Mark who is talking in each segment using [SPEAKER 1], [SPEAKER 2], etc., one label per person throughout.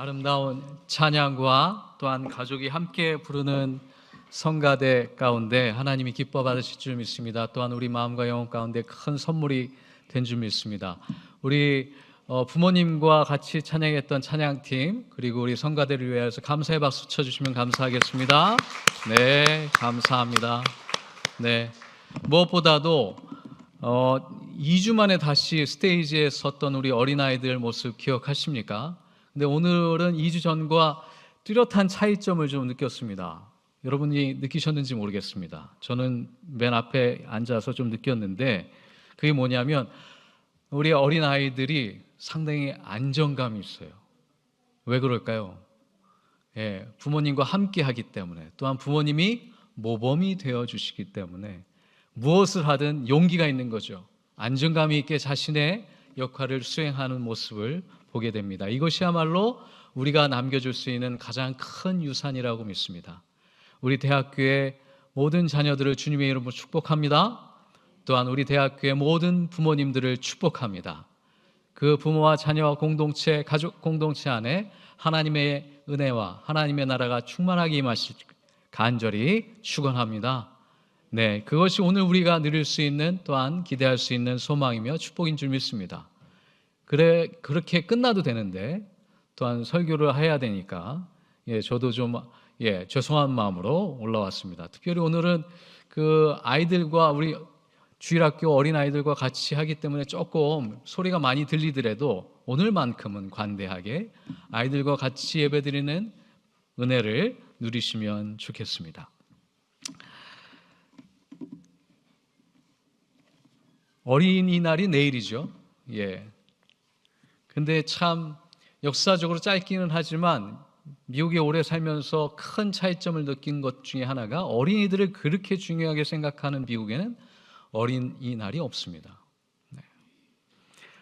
[SPEAKER 1] 아름다운 찬양과 또한 가족이 함께 부르는 성가대 가운데 하나님이 기뻐 받으실 줄 믿습니다. 또한 우리 마음과 영혼 가운데 큰 선물이 된 줄 믿습니다. 우리 부모님과 같이 찬양했던 찬양팀 그리고 우리 성가대를 위해서 감사의 박수 쳐주시면 감사하겠습니다. 네, 감사합니다. 네, 무엇보다도 2주 만에 다시 스테이지에 섰던 우리 어린아이들 모습 기억하십니까? 근데 오늘은 2주 전과 뚜렷한 차이점을 좀 느꼈습니다. 여러분이 느끼셨는지 모르겠습니다. 저는 맨 앞에 앉아서 좀 느꼈는데 그게 뭐냐면 우리 어린아이들이 상당히 안정감이 있어요. 왜 그럴까요? 부모님과 함께 하기 때문에, 또한 부모님이 모범이 되어 주시기 때문에 무엇을 하든 용기가 있는 거죠. 안정감이 있게 자신의 역할을 수행하는 모습을 보게 됩니다. 이것이야말로 우리가 남겨줄 수 있는 가장 큰 유산이라고 믿습니다. 우리 대학교의 모든 자녀들을 주님의 이름으로 축복합니다. 또한 우리 대학교의 모든 부모님들을 축복합니다. 그 부모와 자녀와 공동체, 가족 공동체 안에 하나님의 은혜와 하나님의 나라가 충만하게 임하실 간절히 축원합니다. 네, 그것이 오늘 우리가 누릴 수 있는 또한 기대할 수 있는 소망이며 축복인 줄 믿습니다. 그렇게 끝나도 되는데 또한 설교를 해야 되니까 저도 좀 죄송한 마음으로 올라왔습니다. 특별히 오늘은 그 아이들과 우리 주일학교 어린아이들과 같이 하기 때문에 조금 소리가 많이 들리더라도 오늘만큼은 관대하게 아이들과 같이 예배드리는 은혜를 누리시면 좋겠습니다. 어린이날이 내일이죠. 근데 참 역사적으로 짧기는 하지만 미국에 오래 살면서 큰 차이점을 느낀 것 중에 하나가 어린이들을 그렇게 중요하게 생각하는 미국에는 어린이날이 없습니다.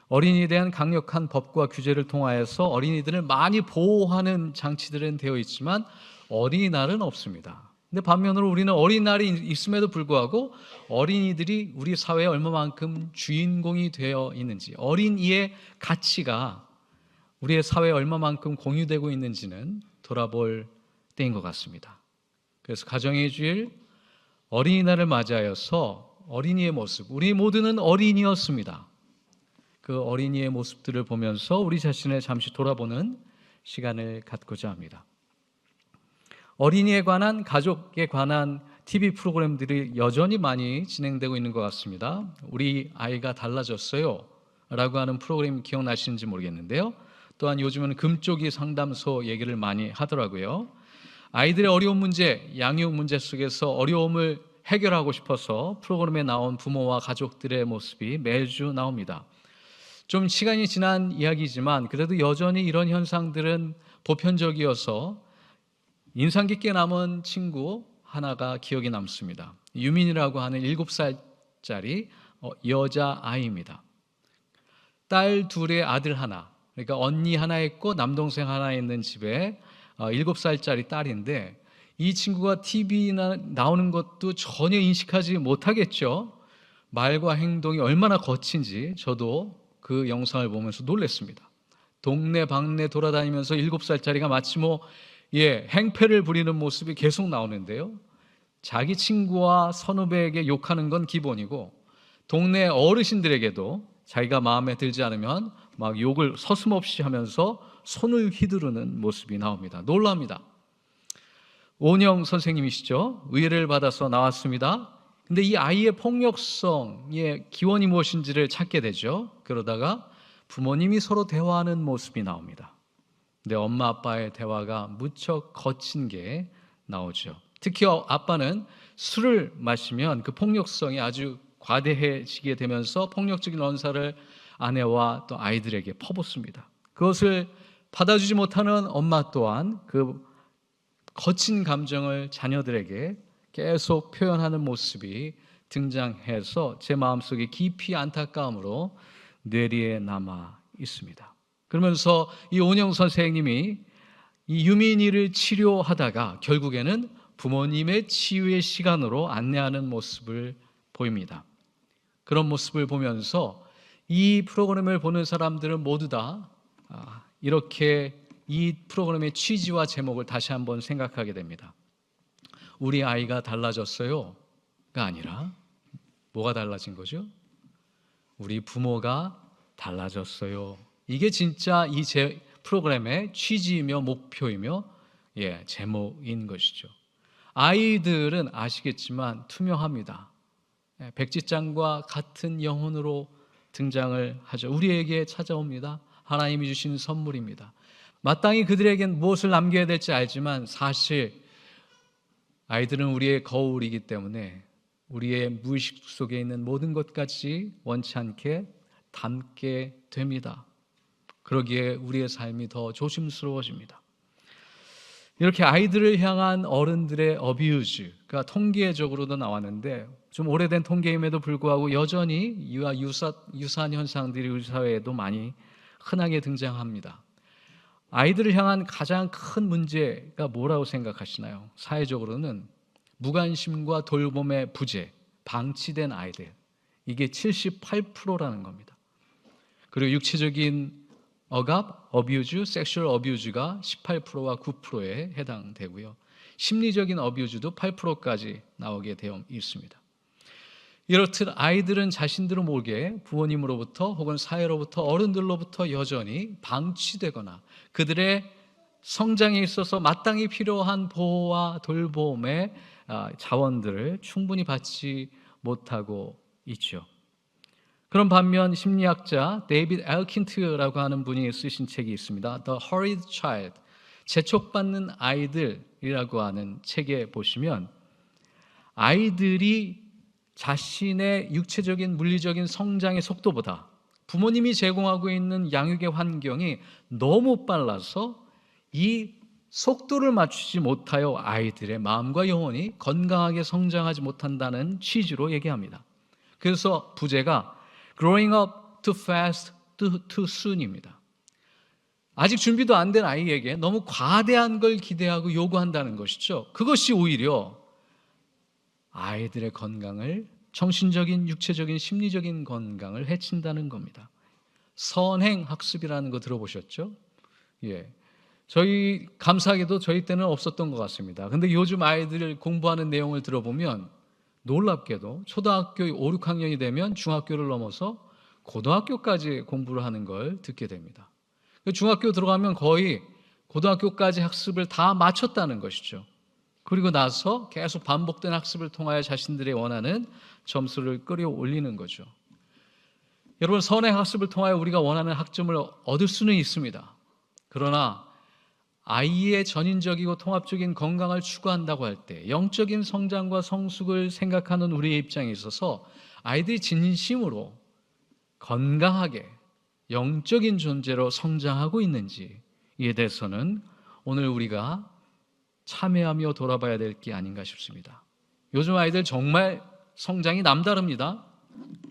[SPEAKER 1] 어린이에 대한 강력한 법과 규제를 통하여서 어린이들을 많이 보호하는 장치들은 되어 있지만 어린이날은 없습니다. 근데 반면으로 우리는 어린이날이 있음에도 불구하고 어린이들이 우리 사회에 얼마만큼 주인공이 되어 있는지, 어린이의 가치가 우리의 사회에 얼마만큼 공유되고 있는지는 돌아볼 때인 것 같습니다. 그래서 가정의 주일 어린이날을 맞이하여서 어린이의 모습, 우리 모두는 어린이였습니다. 그 어린이의 모습들을 보면서 우리 자신을 잠시 돌아보는 시간을 갖고자 합니다. 어린이에 관한, 가족에 관한 TV 프로그램들이 여전히 많이 진행되고 있는 것 같습니다. 우리 아이가 달라졌어요 라고 하는 프로그램 기억나시는지 모르겠는데요. 또한 요즘은 금쪽이 상담소 얘기를 많이 하더라고요. 아이들의 어려운 문제, 양육 문제 속에서 어려움을 해결하고 싶어서 프로그램에 나온 부모와 가족들의 모습이 매주 나옵니다. 좀 시간이 지난 이야기지만 그래도 여전히 이런 현상들은 보편적이어서 인상 깊게 남은 친구 하나가 기억에 남습니다. 유민이라고 하는 7살짜리 여자아이입니다. 딸 둘에 아들 하나, 그러니까 언니 하나 있고 남동생 하나 있는 집에 7살짜리 딸인데 이 친구가 TV나 나오는 것도 전혀 인식하지 못하겠죠. 말과 행동이 얼마나 거친지 저도 그 영상을 보면서 놀랐습니다. 동네 방네 돌아다니면서 7살짜리가 마치 행패를 부리는 모습이 계속 나오는데요. 자기 친구와 선후배에게 욕하는 건 기본이고 동네 어르신들에게도 자기가 마음에 들지 않으면 막 욕을 서슴없이 하면서 손을 휘두르는 모습이 나옵니다. 놀랍니다. 오은영 선생님이시죠. 의뢰를 받아서 나왔습니다. 근데 이 아이의 폭력성의 기원이 무엇인지를 찾게 되죠. 그러다가 부모님이 서로 대화하는 모습이 나옵니다. 근데 엄마 아빠의 대화가 무척 거친 게 나오죠. 특히 아빠는 술을 마시면 그 폭력성이 아주 과대해지게 되면서 폭력적인 언사를 아내와 또 아이들에게 퍼붓습니다. 그것을 받아주지 못하는 엄마 또한 그 거친 감정을 자녀들에게 계속 표현하는 모습이 등장해서 제 마음속에 깊이 안타까움으로 뇌리에 남아 있습니다. 그러면서 이 온영 선생님이 이 유민이를 치료하다가 결국에는 부모님의 치유의 시간으로 안내하는 모습을 보입니다. 그런 모습을 보면서 이 프로그램을 보는 사람들은 모두 다 이렇게 이 프로그램의 취지와 제목을 다시 한번 생각하게 됩니다. 우리 아이가 달라졌어요가 아니라 뭐가 달라진 거죠? 우리 부모가 달라졌어요. 이게 진짜 이 프로그램의 취지이며 목표이며 제목인 것이죠. 아이들은 아시겠지만 투명합니다. 백지장과 같은 영혼으로 등장을 하죠. 우리에게 찾아옵니다. 하나님이 주신 선물입니다. 마땅히 그들에겐 무엇을 남겨야 될지 알지만 사실 아이들은 우리의 거울이기 때문에 우리의 무의식 속에 있는 모든 것까지 원치 않게 담게 됩니다. 그러기에 우리의 삶이 더 조심스러워집니다. 이렇게 아이들을 향한 어른들의 어뷰즈가 통계적으로도 나왔는데 좀 오래된 통계임에도 불구하고 여전히 이와 유사한 현상들이 우리 사회에도 많이 흔하게 등장합니다. 아이들을 향한 가장 큰 문제가 뭐라고 생각하시나요? 사회적으로는 무관심과 돌봄의 부재, 방치된 아이들, 이게 78%라는 겁니다. 그리고 육체적인 억압, 어뷰즈, 섹슈얼 어뷰즈가 18%와 9%에 해당되고요. 심리적인 어뷰즈도 8%까지 나오게 되어 있습니다. 이렇듯 아이들은 자신들을 모르게 부모님으로부터 혹은 사회로부터 어른들로부터 여전히 방치되거나 그들의 성장에 있어서 마땅히 필요한 보호와 돌봄의 자원들을 충분히 받지 못하고 있죠. 그런 반면 심리학자 데이비드 엘킨트라고 하는 분이 쓰신 책이 있습니다. The Hurried Child, 재촉받는 아이들이라고 하는 책에 보시면 아이들이 자신의 육체적인 물리적인 성장의 속도보다 부모님이 제공하고 있는 양육의 환경이 너무 빨라서 이 속도를 맞추지 못하여 아이들의 마음과 영혼이 건강하게 성장하지 못한다는 취지로 얘기합니다. 그래서 부제가 Growing up too fast, too soon입니다. 아직 준비도 안 된 아이에게 너무 과대한 걸 기대하고 요구한다는 것이죠. 그것이 오히려 아이들의 건강을, 정신적인, 육체적인, 심리적인 건강을 해친다는 겁니다. 선행학습이라는 거 들어보셨죠? 저희 감사하게도 저희 때는 없었던 것 같습니다. 근데 요즘 아이들 공부하는 내용을 들어보면 놀랍게도 초등학교 5, 6학년이 되면 중학교를 넘어서 고등학교까지 공부를 하는 걸 듣게 됩니다. 중학교 들어가면 거의 고등학교까지 학습을 다 마쳤다는 것이죠. 그리고 나서 계속 반복된 학습을 통하여 자신들의 원하는 점수를 끌어올리는 거죠. 여러분, 선행학습을 통하여 우리가 원하는 학점을 얻을 수는 있습니다. 그러나 아이의 전인적이고 통합적인 건강을 추구한다고 할 때 영적인 성장과 성숙을 생각하는 우리의 입장에 있어서 아이들이 진심으로 건강하게 영적인 존재로 성장하고 있는지에 대해서는 오늘 우리가 참회하며 돌아봐야 될 게 아닌가 싶습니다. 요즘 아이들 정말 성장이 남다릅니다.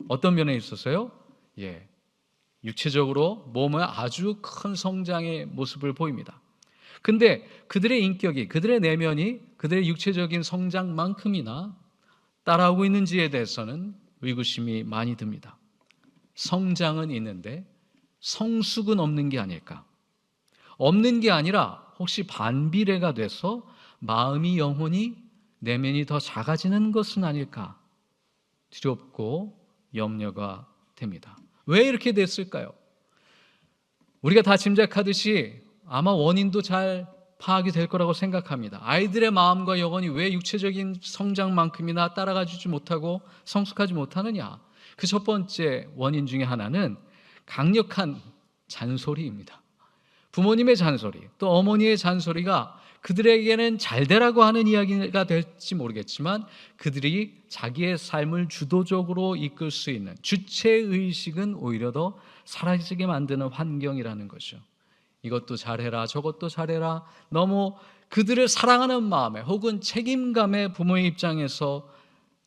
[SPEAKER 1] 어떤 면에 있어서요? 육체적으로 몸에 아주 큰 성장의 모습을 보입니다. 근데 그들의 인격이, 그들의 내면이 그들의 육체적인 성장만큼이나 따라오고 있는지에 대해서는 의구심이 많이 듭니다. 성장은 있는데 성숙은 없는 게 아닐까? 없는 게 아니라 혹시 반비례가 돼서 마음이, 영혼이, 내면이 더 작아지는 것은 아닐까? 두렵고 염려가 됩니다. 왜 이렇게 됐을까요? 우리가 다 짐작하듯이 아마 원인도 잘 파악이 될 거라고 생각합니다. 아이들의 마음과 영혼이 왜 육체적인 성장만큼이나 따라가 주지 못하고 성숙하지 못하느냐? 그 첫 번째 원인 중에 하나는 강력한 잔소리입니다. 부모님의 잔소리, 또 어머니의 잔소리가 그들에게는 잘 되라고 하는 이야기가 될지 모르겠지만 그들이 자기의 삶을 주도적으로 이끌 수 있는 주체의식은 오히려 더 사라지게 만드는 환경이라는 거죠. 이것도 잘해라, 저것도 잘해라, 너무 그들을 사랑하는 마음에 혹은 책임감에 부모의 입장에서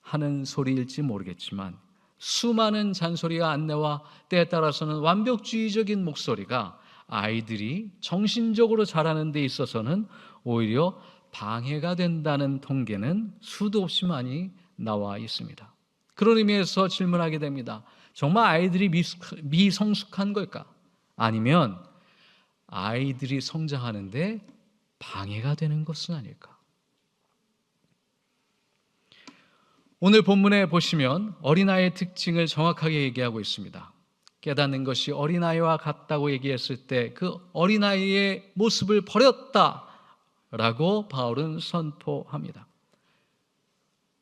[SPEAKER 1] 하는 소리일지 모르겠지만 수많은 잔소리와 안내와 때에 따라서는 완벽주의적인 목소리가 아이들이 정신적으로 자라는 데 있어서는 오히려 방해가 된다는 통계는 수도 없이 많이 나와 있습니다. 그런 의미에서 질문하게 됩니다. 정말 아이들이 미성숙한 걸까? 아니면 아이들이 성장하는데 방해가 되는 것은 아닐까? 오늘 본문에 보시면 어린아이의 특징을 정확하게 얘기하고 있습니다. 깨닫는 것이 어린아이와 같다고 얘기했을 때 그 어린아이의 모습을 버렸다라고 바울은 선포합니다.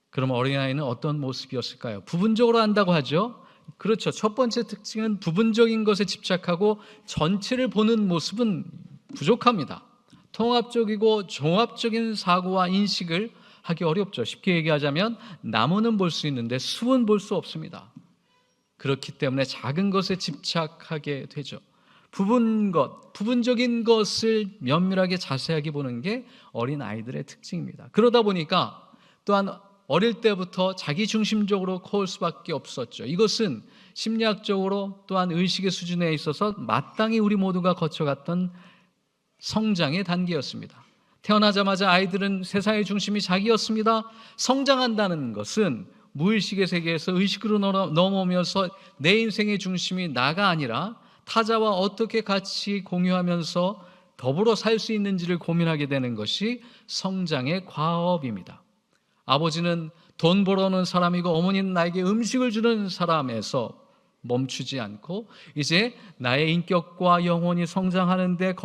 [SPEAKER 1] 그럼 어린아이는 어떤 모습이었을까요? 부분적으로 한다고 하죠. 그렇죠. 첫 번째 특징은 부분적인 것에 집착하고 전체를 보는 모습은 부족합니다. 통합적이고 종합적인 사고와 인식을 하기 어렵죠. 쉽게 얘기하자면 나무는 볼 수 있는데 숲은 볼 수 없습니다. 그렇기 때문에 작은 것에 집착하게 되죠. 부분적인 것을 면밀하게 자세하게 보는 게 어린 아이들의 특징입니다. 그러다 보니까 또한 어릴 때부터 자기 중심적으로 커올 수밖에 없었죠. 이것은 심리학적으로 또한 의식의 수준에 있어서 마땅히 우리 모두가 거쳐갔던 성장의 단계였습니다. 태어나자마자 아이들은 세상의 중심이 자기였습니다. 성장한다는 것은 무의식의 세계에서 의식으로 넘어오면서 내 인생의 중심이 나가 아니라 타자와 어떻게 같이 공유하면서 더불어 살 수 있는지를 고민하게 되는 것이 성장의 과업입니다. 아버지는 돈 벌어오는 사람이고 어머니는 나에게 음식을 주는 사람에서 멈추지 않고 이제 나의 인격과 영혼이 성장하는데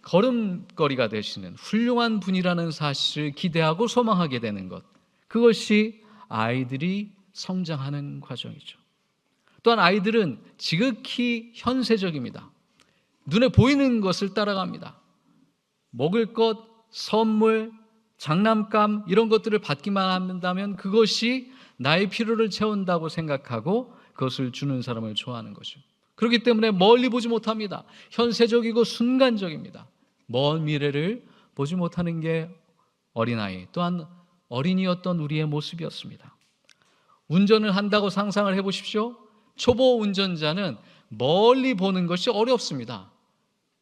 [SPEAKER 1] 걸음걸이가 되시는 훌륭한 분이라는 사실을 기대하고 소망하게 되는 것, 그것이 아이들이 성장하는 과정이죠. 또한 아이들은 지극히 현세적입니다. 눈에 보이는 것을 따라갑니다. 먹을 것, 선물, 장난감 이런 것들을 받기만 한다면 그것이 나의 필요를 채운다고 생각하고 그것을 주는 사람을 좋아하는 거죠. 그렇기 때문에 멀리 보지 못합니다. 현세적이고 순간적입니다. 먼 미래를 보지 못하는 게 어린아이, 또한 어린이였던 우리의 모습이었습니다. 운전을 한다고 상상을 해보십시오. 초보 운전자는 멀리 보는 것이 어렵습니다.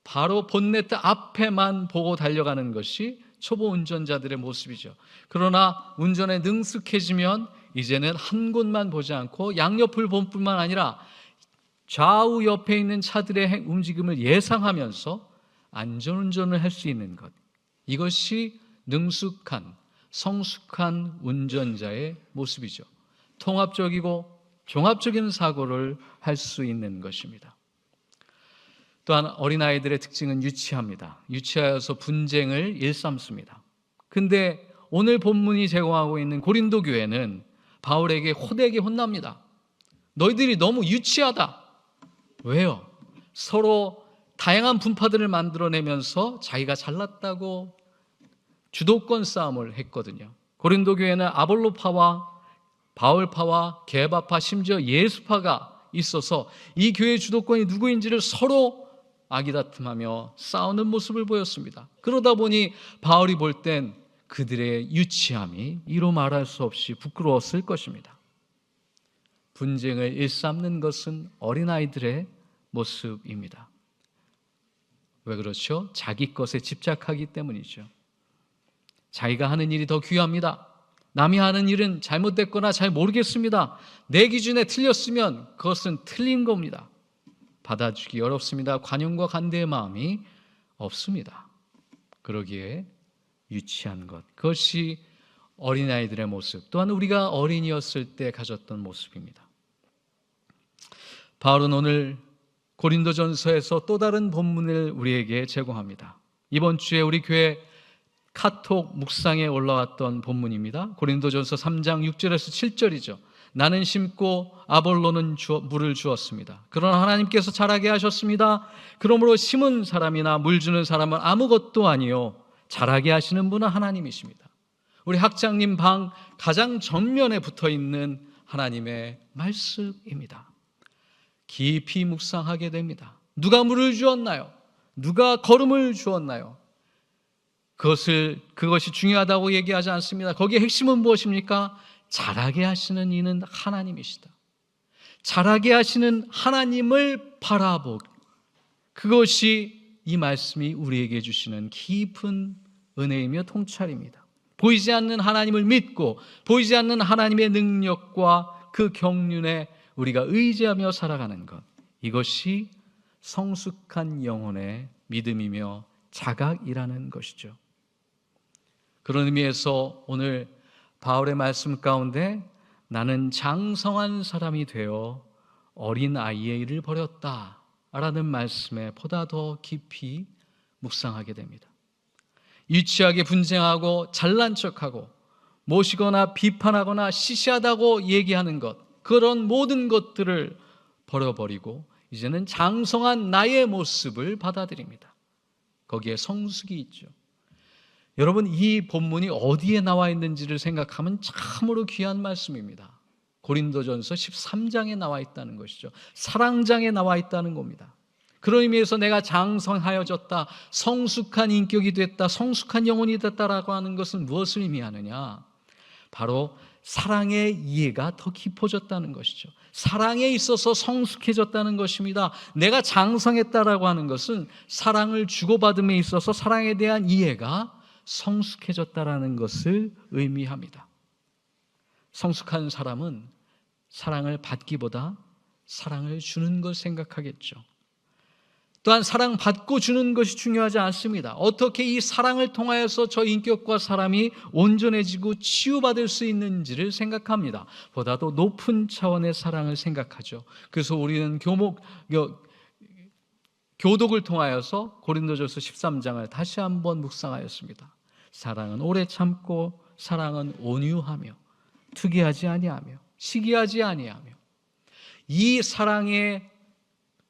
[SPEAKER 1] 바로 본네트 앞에만 보고 달려가는 것이 초보 운전자들의 모습이죠. 그러나 운전에 능숙해지면 이제는 한 곳만 보지 않고 양옆을 볼 뿐만 아니라 좌우 옆에 있는 차들의 움직임을 예상하면서 안전운전을 할 수 있는 것, 이것이 능숙한 성숙한 운전자의 모습이죠. 통합적이고 종합적인 사고를 할 수 있는 것입니다. 또한 어린아이들의 특징은 유치합니다. 유치하여서 분쟁을 일삼습니다. 근데 오늘 본문이 제공하고 있는 고린도 교회는 바울에게 호되게 혼납니다. 너희들이 너무 유치하다. 왜요? 서로 다양한 분파들을 만들어내면서 자기가 잘났다고 주도권 싸움을 했거든요. 고린도 교회는 아볼로파와 바울파와 게바파, 심지어 예수파가 있어서 이 교회의 주도권이 누구인지를 서로 아기다툼하며 싸우는 모습을 보였습니다. 그러다 보니 바울이 볼 땐 그들의 유치함이 이루 말할 수 없이 부끄러웠을 것입니다. 분쟁을 일삼는 것은 어린아이들의 모습입니다. 왜 그렇죠? 자기 것에 집착하기 때문이죠. 자기가 하는 일이 더 귀합니다. 남이 하는 일은 잘못됐거나 잘 모르겠습니다. 내 기준에 틀렸으면 그것은 틀린 겁니다. 받아주기 어렵습니다. 관용과 간대의 마음이 없습니다. 그러기에 유치한 것, 그것이 어린아이들의 모습, 또한 우리가 어린이였을 때 가졌던 모습입니다. 바울은 오늘 고린도전서에서 또 다른 본문을 우리에게 제공합니다. 이번 주에 우리 교회 카톡 묵상에 올라왔던 본문입니다. 고린도전서 3장 6절에서 7절이죠. 나는 심고 아볼로는 물을 주었습니다. 그러나 하나님께서 자라게 하셨습니다. 그러므로 심은 사람이나 물 주는 사람은 아무것도 아니요 자라게 하시는 분은 하나님이십니다. 우리 학장님 방 가장 전면에 붙어있는 하나님의 말씀입니다. 깊이 묵상하게 됩니다. 누가 물을 주었나요? 누가 걸음을 주었나요? 그것이 중요하다고 얘기하지 않습니다. 거기에 핵심은 무엇입니까? 자라게 하시는 이는 하나님이시다. 자라게 하시는 하나님을 바라보고, 그것이 이 말씀이 우리에게 주시는 깊은 은혜이며 통찰입니다. 보이지 않는 하나님을 믿고 보이지 않는 하나님의 능력과 그 경륜에 우리가 의지하며 살아가는 것, 이것이 성숙한 영혼의 믿음이며 자각이라는 것이죠. 그런 의미에서 오늘 바울의 말씀 가운데 나는 장성한 사람이 되어 어린 아이의 일을 버렸다 라는 말씀에 보다 더 깊이 묵상하게 됩니다. 유치하게 분쟁하고 잘난 척하고 모시거나 비판하거나 시시하다고 얘기하는 것, 그런 모든 것들을 버려버리고 이제는 장성한 나의 모습을 받아들입니다. 거기에 성숙이 있죠. 여러분, 이 본문이 어디에 나와 있는지를 생각하면 참으로 귀한 말씀입니다. 고린도전서 13장에 나와 있다는 것이죠. 사랑장에 나와 있다는 겁니다. 그런 의미에서 내가 장성하여졌다, 성숙한 인격이 됐다, 성숙한 영혼이 됐다라고 하는 것은 무엇을 의미하느냐? 바로 사랑의 이해가 더 깊어졌다는 것이죠. 사랑에 있어서 성숙해졌다는 것입니다. 내가 장성했다라고 하는 것은 사랑을 주고받음에 있어서 사랑에 대한 이해가 성숙해졌다라는 것을 의미합니다. 성숙한 사람은 사랑을 받기보다 사랑을 주는 걸 생각하겠죠. 또한 사랑받고 주는 것이 중요하지 않습니다. 어떻게 이 사랑을 통하여서 저 인격과 사람이 온전해지고 치유받을 수 있는지를 생각합니다. 보다도 높은 차원의 사랑을 생각하죠. 그래서 우리는 교독을 통하여서 고린도전서 13장을 다시 한번 묵상하였습니다. 사랑은 오래 참고, 사랑은 온유하며, 투기하지 아니하며, 시기하지 아니하며, 이 사랑의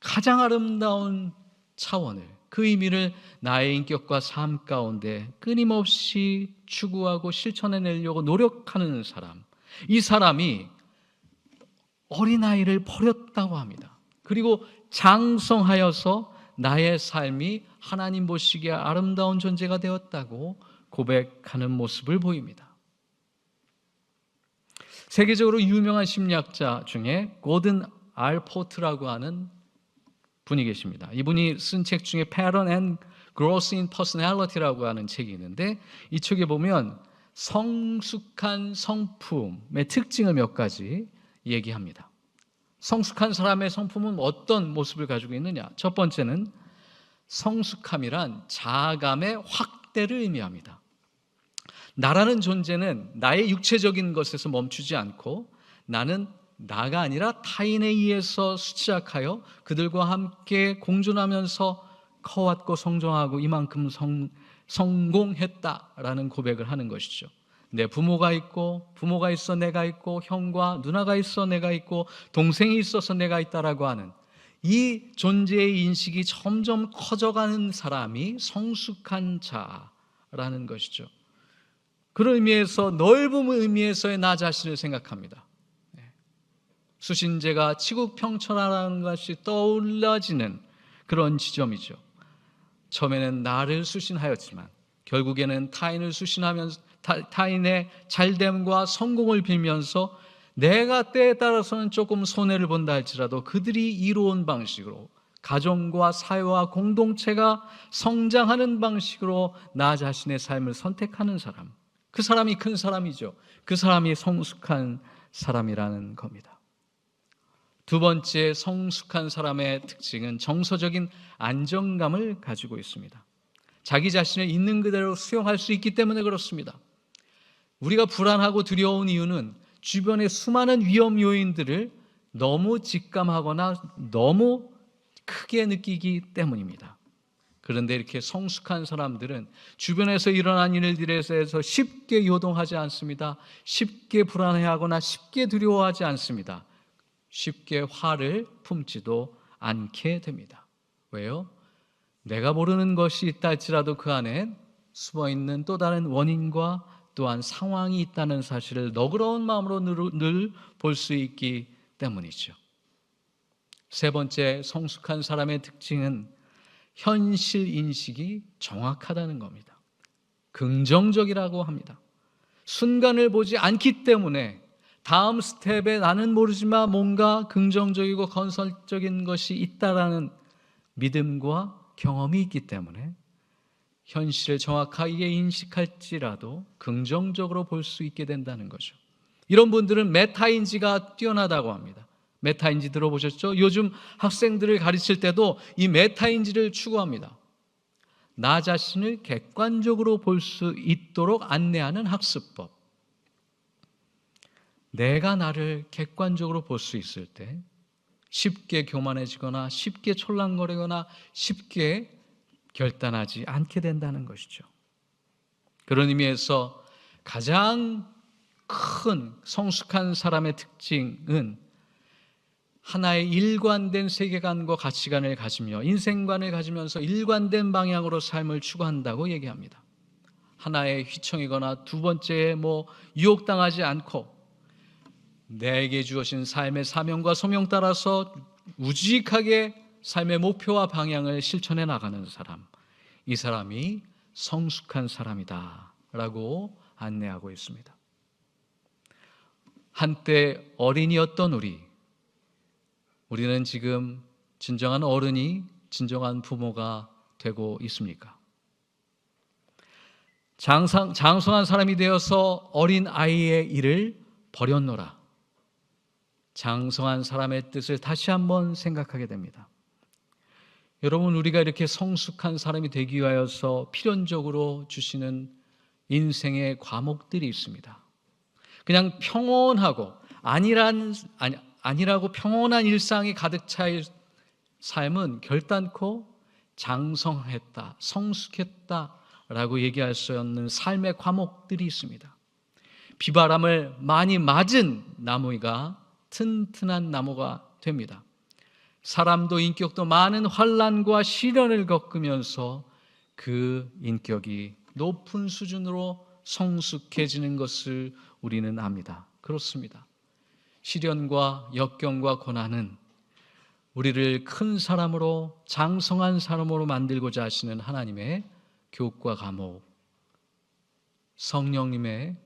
[SPEAKER 1] 가장 아름다운 차원을, 그 의미를 나의 인격과 삶 가운데 끊임없이 추구하고 실천해내려고 노력하는 사람, 이 사람이 어린아이를 버렸다고 합니다. 그리고 장성하여서 나의 삶이 하나님 보시기에 아름다운 존재가 되었다고 고백하는 모습을 보입니다. 세계적으로 유명한 심리학자 중에 고든 알포트라고 하는 분이 계십니다. 이분이 쓴 책 중에 Pattern and Growth in Personality라고 하는 책이 있는데, 이 책에 보면 성숙한 성품의 특징을 몇 가지 얘기합니다. 성숙한 사람의 성품은 어떤 모습을 가지고 있느냐? 첫 번째는 성숙함이란 자아감의 확대를 의미합니다. 나라는 존재는 나의 육체적인 것에서 멈추지 않고 나는 나가 아니라 타인에 의해서 수치작하여 그들과 함께 공존하면서 커왔고 성장하고 이만큼 성공했다라는 고백을 하는 것이죠. 내 부모가 있고, 부모가 있어 내가 있고, 형과 누나가 있어 내가 있고, 동생이 있어서 내가 있다라고 하는 이 존재의 인식이 점점 커져가는 사람이 성숙한 자라는 것이죠. 그런 의미에서, 넓은 의미에서의 나 자신을 생각합니다. 수신제가 치국평천하라는 것이 떠올라지는 그런 지점이죠. 처음에는 나를 수신하였지만 결국에는 타인을 수신하면서 타인의 잘됨과 성공을 빌면서 내가 때에 따라서는 조금 손해를 본다 할지라도 그들이 이루어온 방식으로 가정과 사회와 공동체가 성장하는 방식으로 나 자신의 삶을 선택하는 사람, 그 사람이 큰 사람이죠. 그 사람이 성숙한 사람이라는 겁니다. 두 번째, 성숙한 사람의 특징은 정서적인 안정감을 가지고 있습니다. 자기 자신을 있는 그대로 수용할 수 있기 때문에 그렇습니다. 우리가 불안하고 두려운 이유는 주변의 수많은 위험 요인들을 너무 직감하거나 너무 크게 느끼기 때문입니다. 그런데 이렇게 성숙한 사람들은 주변에서 일어난 일들에 대해서 쉽게 요동하지 않습니다. 쉽게 불안해하거나 쉽게 두려워하지 않습니다. 쉽게 화를 품지도 않게 됩니다. 왜요? 내가 모르는 것이 있다 할지라도 그 안에 숨어있는 또 다른 원인과 또한 상황이 있다는 사실을 너그러운 마음으로 늘 볼 수 있기 때문이죠. 세 번째, 성숙한 사람의 특징은 현실 인식이 정확하다는 겁니다. 긍정적이라고 합니다. 순간을 보지 않기 때문에 다음 스텝에 나는 모르지만 뭔가 긍정적이고 건설적인 것이 있다라는 믿음과 경험이 있기 때문에 현실을 정확하게 인식할지라도 긍정적으로 볼 수 있게 된다는 거죠. 이런 분들은 메타인지가 뛰어나다고 합니다. 메타인지 들어보셨죠? 요즘 학생들을 가르칠 때도 이 메타인지를 추구합니다. 나 자신을 객관적으로 볼 수 있도록 안내하는 학습법. 내가 나를 객관적으로 볼 수 있을 때 쉽게 교만해지거나 쉽게 촐랑거리거나 쉽게 결단하지 않게 된다는 것이죠. 그런 의미에서 가장 큰 성숙한 사람의 특징은 하나의 일관된 세계관과 가치관을 가지며 인생관을 가지면서 일관된 방향으로 삶을 추구한다고 얘기합니다. 하나의 휘청이거나 두 번째에 유혹당하지 않고 내게 주어진 삶의 사명과 소명 따라서 우직하게 삶의 목표와 방향을 실천해 나가는 사람, 이 사람이 성숙한 사람이다 라고 안내하고 있습니다. 한때 어린이였던 우리는 지금 진정한 어른이, 진정한 부모가 되고 있습니까? 장성한 사람이 되어서 어린 아이의 일을 버렸노라. 장성한 사람의 뜻을 다시 한번 생각하게 됩니다. 여러분, 우리가 이렇게 성숙한 사람이 되기 위하여서 필연적으로 주시는 인생의 과목들이 있습니다. 그냥 평온하고 아니라고 평온한 일상이 가득 차일 삶은 결단코 장성했다, 성숙했다라고 얘기할 수 없는 삶의 과목들이 있습니다. 비바람을 많이 맞은 나무가 튼튼한 나무가 됩니다. 사람도 인격도 많은 환난과 시련을 겪으면서 그 인격이 높은 수준으로 성숙해지는 것을 우리는 압니다. 그렇습니다. 시련과 역경과 고난은 우리를 큰 사람으로, 장성한 사람으로 만들고자 하시는 하나님의 교육과 과목, 성령님의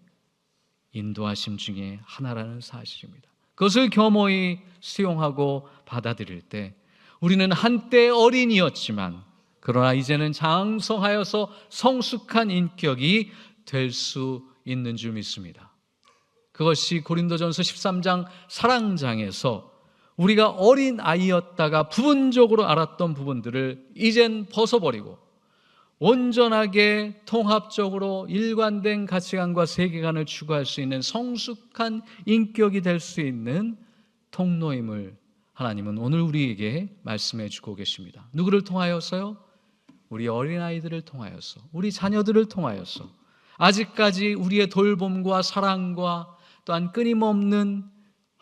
[SPEAKER 1] 인도하심 중에 하나라는 사실입니다. 그것을 겸허히 수용하고 받아들일 때 우리는 한때 어린이였지만 그러나 이제는 장성하여서 성숙한 인격이 될 수 있는 줄 믿습니다. 그것이 고린도전서 13장 사랑장에서 우리가 어린 아이였다가 부분적으로 알았던 부분들을 이젠 벗어버리고 온전하게 통합적으로 일관된 가치관과 세계관을 추구할 수 있는 성숙한 인격이 될 수 있는 통로임을 하나님은 오늘 우리에게 말씀해 주고 계십니다. 누구를 통하여서요? 우리 어린아이들을 통하여서, 우리 자녀들을 통하여서 아직까지 우리의 돌봄과 사랑과 또한 끊임없는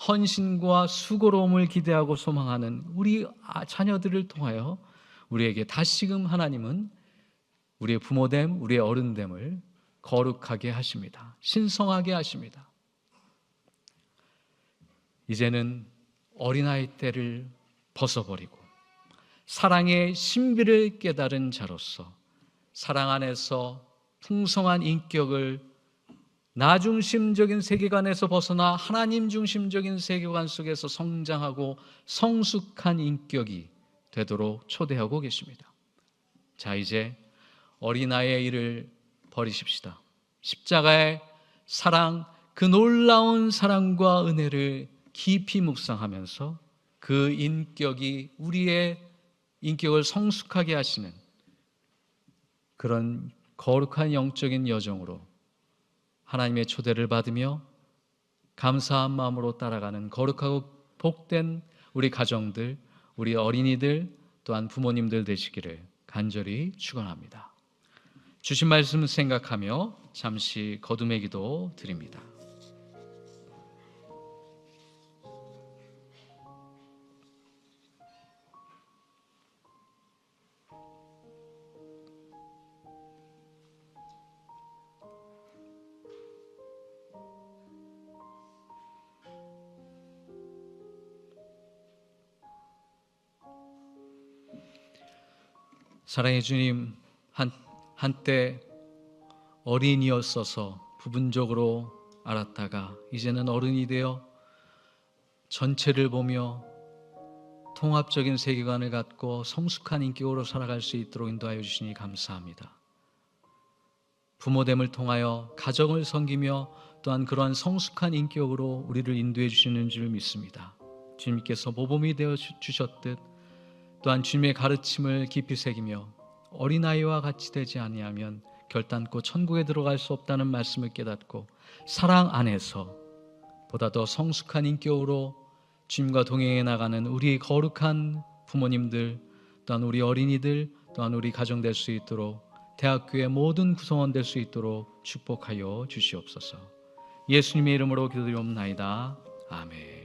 [SPEAKER 1] 헌신과 수고로움을 기대하고 소망하는 우리 자녀들을 통하여 우리에게 다시금 하나님은 우리의 부모됨, 우리의 어른됨을 거룩하게 하십니다. 신성하게 하십니다. 이제는 어린아이 때를 벗어버리고 사랑의 신비를 깨달은 자로서 사랑 안에서 풍성한 인격을 나 중심적인 세계관에서 벗어나 하나님 중심적인 세계관 속에서 성장하고 성숙한 인격이 되도록 초대하고 계십니다. 자, 이제 어린아이의 일을 버리십시다. 십자가의 사랑, 그 놀라운 사랑과 은혜를 깊이 묵상하면서 그 인격이 우리의 인격을 성숙하게 하시는 그런 거룩한 영적인 여정으로 하나님의 초대를 받으며 감사한 마음으로 따라가는 거룩하고 복된 우리 가정들, 우리 어린이들 또한 부모님들 되시기를 간절히 축원합니다. 주신 말씀 생각하며 잠시 거듭의 기도 드립니다. 사랑의 주님, 한때 어린이였어서 부분적으로 알았다가 이제는 어른이 되어 전체를 보며 통합적인 세계관을 갖고 성숙한 인격으로 살아갈 수 있도록 인도하여 주시니 감사합니다. 부모됨을 통하여 가정을 섬기며 또한 그러한 성숙한 인격으로 우리를 인도해 주시는 줄 믿습니다. 주님께서 모범이 되어 주셨듯 또한 주님의 가르침을 깊이 새기며 어린아이와 같이 되지 아니하면 결단코 천국에 들어갈 수 없다는 말씀을 깨닫고 사랑 안에서 보다 더 성숙한 인격으로 주님과 동행해 나가는 우리 거룩한 부모님들, 또한 우리 어린이들, 또한 우리 가정 될 수 있도록, 대학교의 모든 구성원 될 수 있도록 축복하여 주시옵소서. 예수님의 이름으로 기도드리옵나이다. 아멘.